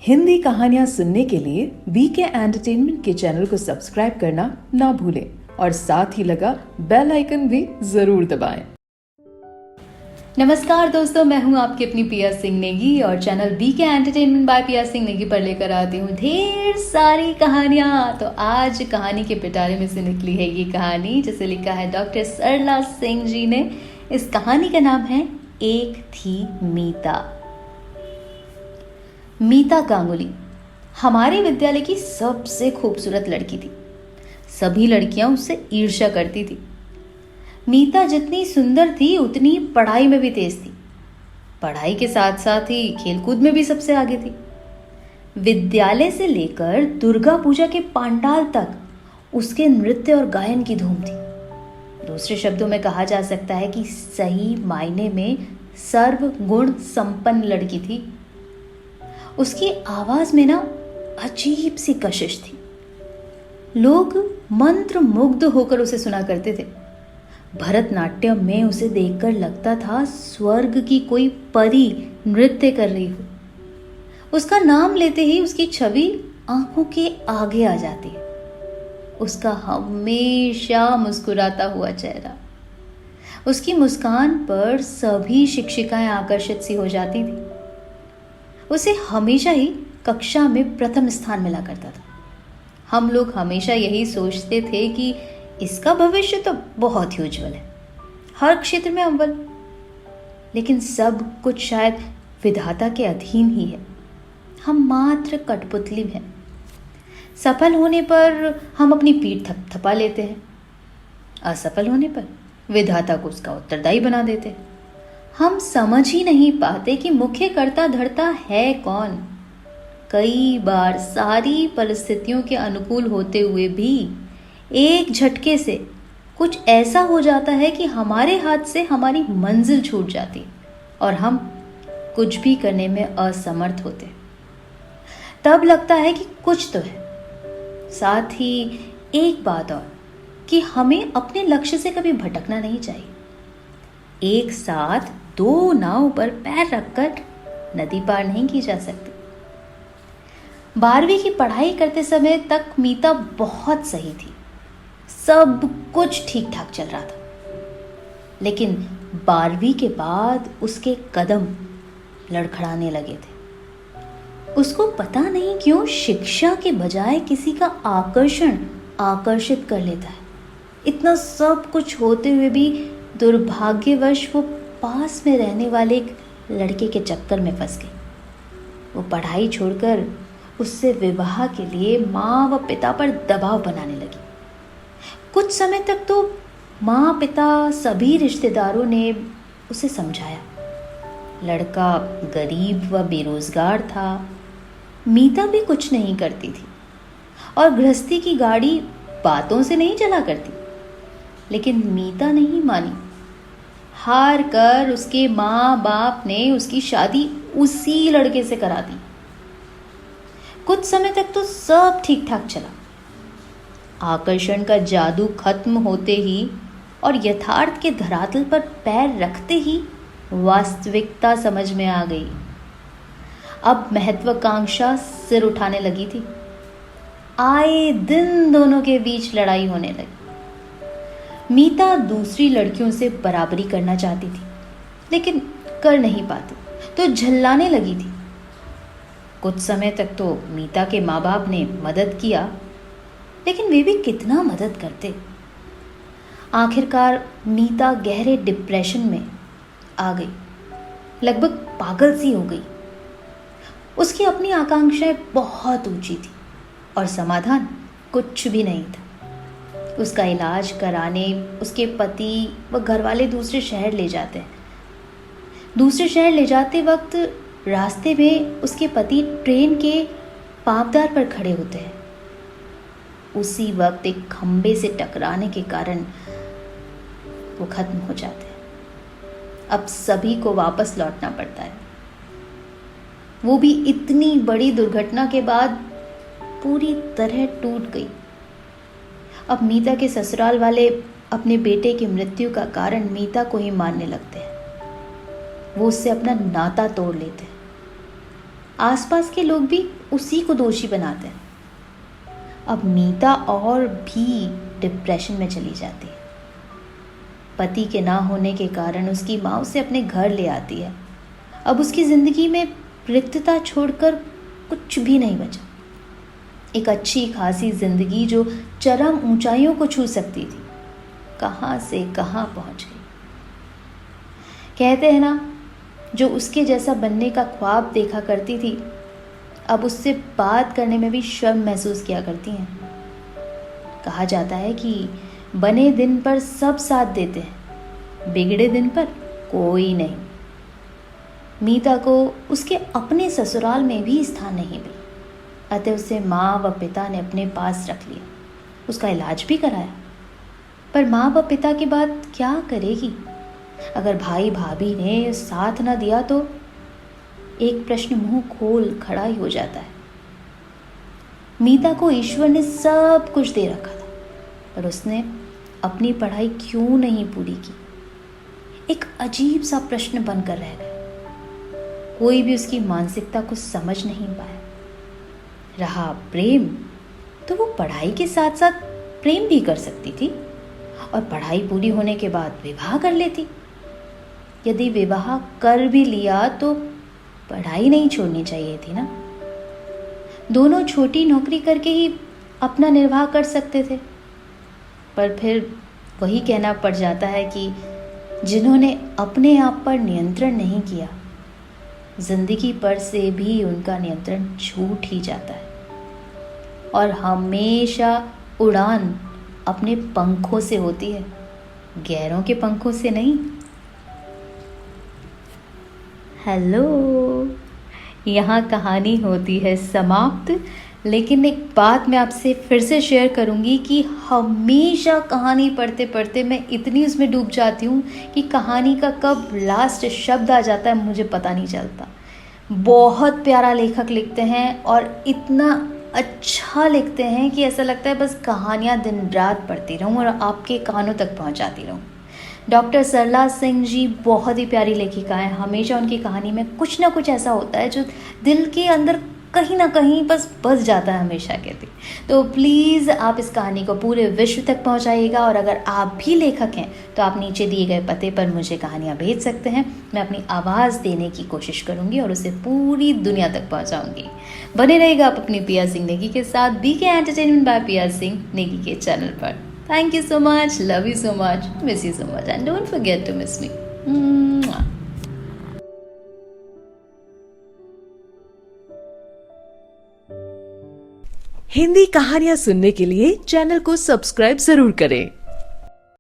हिंदी कहानियां सुनने के लिए वीके एंटरटेनमेंट के चैनल को सब्सक्राइब करना ना भूलें और साथ ही लगा बेल आइकन भी जरूर दबाएं। नमस्कार दोस्तों, मैं हूं आपकी अपनी पिया सिंह नेगी और चैनल वीके एंटरटेनमेंट बाय पिया सिंह नेगी पर लेकर आती हूं ढेर सारी कहानियां। तो आज कहानी के पिटारे में से निकली है ये कहानी जिसे लिखा है डॉक्टर सरला सिंह जी ने। इस कहानी का नाम है एक थी मीता। मीता गांगुली हमारे विद्यालय की सबसे खूबसूरत लड़की थी। सभी लड़कियां उससे ईर्ष्या करती थी। मीता जितनी सुंदर थी उतनी पढ़ाई में भी तेज थी। पढ़ाई के साथ साथ ही खेलकूद में भी सबसे आगे थी। विद्यालय से लेकर दुर्गा पूजा के पंडाल तक उसके नृत्य और गायन की धूम थी। दूसरे शब्दों में कहा जा सकता है कि सही मायने में सर्व गुण संपन्न लड़की थी। उसकी आवाज में ना अजीब सी कशिश थी। लोग मंत्र मुग्ध होकर उसे सुना करते थे। भरतनाट्यम में उसे देखकर लगता था स्वर्ग की कोई परी नृत्य कर रही हो। उसका नाम लेते ही उसकी छवि आंखों के आगे आ जाती है। उसका हमेशा मुस्कुराता हुआ चेहरा, उसकी मुस्कान पर सभी शिक्षिकाएं आकर्षित सी हो जाती थी। उसे हमेशा ही कक्षा में प्रथम स्थान मिला करता था। हम लोग हमेशा यही सोचते थे कि इसका भविष्य तो बहुत ही उज्जवल है, हर क्षेत्र में अव्वल। लेकिन सब कुछ शायद विधाता के अधीन ही है। हम मात्र कठपुतली हैं। सफल होने पर हम अपनी पीठ थपथपा लेते हैं, असफल होने पर विधाता को उसका उत्तरदायी बना देते हैं। हम समझ ही नहीं पाते कि मुख्य कर्ता धर्ता है कौन। कई बार सारी परिस्थितियों के अनुकूल होते हुए भी एक झटके से कुछ ऐसा हो जाता है कि हमारे हाथ से हमारी मंजिल छूट जाती और हम कुछ भी करने में असमर्थ होते। तब लगता है कि कुछ तो है। साथ ही एक बात और कि हमें अपने लक्ष्य से कभी भटकना नहीं चाहिए। एक साथ दो नाव पर पैर रखकर नदी पार नहीं की जा सकती। 12वीं की पढ़ाई करते समय तक मीता बहुत सही थी। सब कुछ ठीक ठाक चल रहा था। लेकिन 12वीं के बाद उसके कदम लड़खड़ाने लगे थे। उसको पता नहीं क्यों शिक्षा के बजाय किसी का आकर्षण आकर्षित कर लेता है। इतना सब कुछ होते हुए भी दुर्भाग्यवश वो पास में रहने वाले एक लड़के के चक्कर में फंस गई। वो पढ़ाई छोड़कर उससे विवाह के लिए माँ व पिता पर दबाव बनाने लगी। कुछ समय तक तो माँ पिता सभी रिश्तेदारों ने उसे समझाया। लड़का गरीब व बेरोजगार था। मीता भी कुछ नहीं करती थी और गृहस्थी की गाड़ी बातों से नहीं चला करती। लेकिन मीता नहीं मानी। हार कर उसके माँ बाप ने उसकी शादी उसी लड़के से करा दी। कुछ समय तक तो सब ठीक ठाक चला। आकर्षण का जादू खत्म होते ही और यथार्थ के धरातल पर पैर रखते ही वास्तविकता समझ में आ गई। अब महत्वाकांक्षा सिर उठाने लगी थी। आए दिन दोनों के बीच लड़ाई होने लगी। मीता दूसरी लड़कियों से बराबरी करना चाहती थी लेकिन कर नहीं पाती तो झल्लाने लगी थी। कुछ समय तक तो मीता के माँ बाप ने मदद किया लेकिन वे भी कितना मदद करते। आखिरकार मीता गहरे डिप्रेशन में आ गई, लगभग पागल सी हो गई। उसकी अपनी आकांक्षाएं बहुत ऊंची थी और समाधान कुछ भी नहीं था। उसका इलाज कराने उसके पति व घर वाले दूसरे शहर ले जाते हैं। दूसरे शहर ले जाते वक्त रास्ते में उसके पति ट्रेन के पावदार पर खड़े होते हैं। उसी वक्त एक खंबे से टकराने के कारण वो खत्म हो जाते हैं। अब सभी को वापस लौटना पड़ता है। वो भी इतनी बड़ी दुर्घटना के बाद पूरी तरह टूट गई। अब मीता के ससुराल वाले अपने बेटे की मृत्यु का कारण मीता को ही मानने लगते हैं। वो उससे अपना नाता तोड़ लेते हैं। आसपास के लोग भी उसी को दोषी बनाते हैं। अब मीता और भी डिप्रेशन में चली जाती है। पति के ना होने के कारण उसकी माँ उसे अपने घर ले आती है। अब उसकी जिंदगी में रिक्तता छोड़कर कुछ भी नहीं बचा। एक अच्छी खासी जिंदगी जो चरम ऊंचाइयों को छू सकती थी, कहाँ से कहाँ पहुंच गई। कहते हैं ना, जो उसके जैसा बनने का ख्वाब देखा करती थी, अब उससे बात करने में भी शर्म महसूस किया करती हैं। कहा जाता है कि बने दिन पर सब साथ देते हैं, बिगड़े दिन पर कोई नहीं। मीता को उसके अपने ससुराल में भी स्थान नहीं मिला, अतः उसे माँ व पिता ने अपने पास रख लिया। उसका इलाज भी कराया, पर माँ व पिता की बात क्या करेगी? अगर भाई भाभी ने साथ न दिया तो एक प्रश्न मुंह खोल खड़ा ही हो जाता है। मीता को ईश्वर ने सब कुछ दे रखा था, पर उसने अपनी पढ़ाई क्यों नहीं पूरी की? एक अजीब सा प्रश्न बनकर रह गया। कोई भी उसकी मानसिकता को समझ नहीं पाया। रहा प्रेम, तो वो पढ़ाई के साथ साथ प्रेम भी कर सकती थी और पढ़ाई पूरी होने के बाद विवाह कर लेती। यदि विवाह कर भी लिया तो पढ़ाई नहीं छोड़नी चाहिए थी ना। दोनों छोटी नौकरी करके ही अपना निर्वाह कर सकते थे, पर फिर वही कहना पड़ जाता है कि जिन्होंने अपने आप पर नियंत्रण नहीं किया, जिंदगी पर से भी उनका नियंत्रण छूट ही जाता है। और हमेशा उड़ान अपने पंखों से होती है, गैरों के पंखों से नहीं। हेलो, यहाँ कहानी होती है समाप्त, लेकिन एक बात मैं आपसे फिर से शेयर करूँगी कि हमेशा कहानी पढ़ते पढ़ते मैं इतनी उसमें डूब जाती हूँ कि कहानी का कब लास्ट शब्द आ जाता है मुझे पता नहीं चलता। बहुत प्यारा लेखक लिखते हैं और इतना अच्छा लिखते हैं कि ऐसा लगता है बस कहानियाँ दिन रात पढ़ती रहूँ और आपके कानों तक पहुँचाती रहूँ। डॉक्टर सरला सिंह जी बहुत ही प्यारी लेखिका हैं। हमेशा उनकी कहानी में कुछ ना कुछ ऐसा होता है जो दिल के अंदर कहीं ना कहीं बस जाता है हमेशा के लिए। तो प्लीज़ आप इस कहानी को पूरे विश्व तक पहुंचाइएगा, और अगर आप भी लेखक हैं तो आप नीचे दिए गए पते पर मुझे कहानियाँ भेज सकते हैं। मैं अपनी आवाज़ देने की कोशिश करूँगी और उसे पूरी दुनिया तक पहुँचाऊँगी। बने रहेगा आप अपनी पिया सिंह नेगी के साथ, बीके एंटरटेनमेंट बाय पिया सिंह नेगी के चैनल पर। Thank you so much, love you so much, miss you so much, and don't forget to miss me. Mwah. Hindi कहानियां सुनने के लिए चैनल को सब्सक्राइब जरूर करें।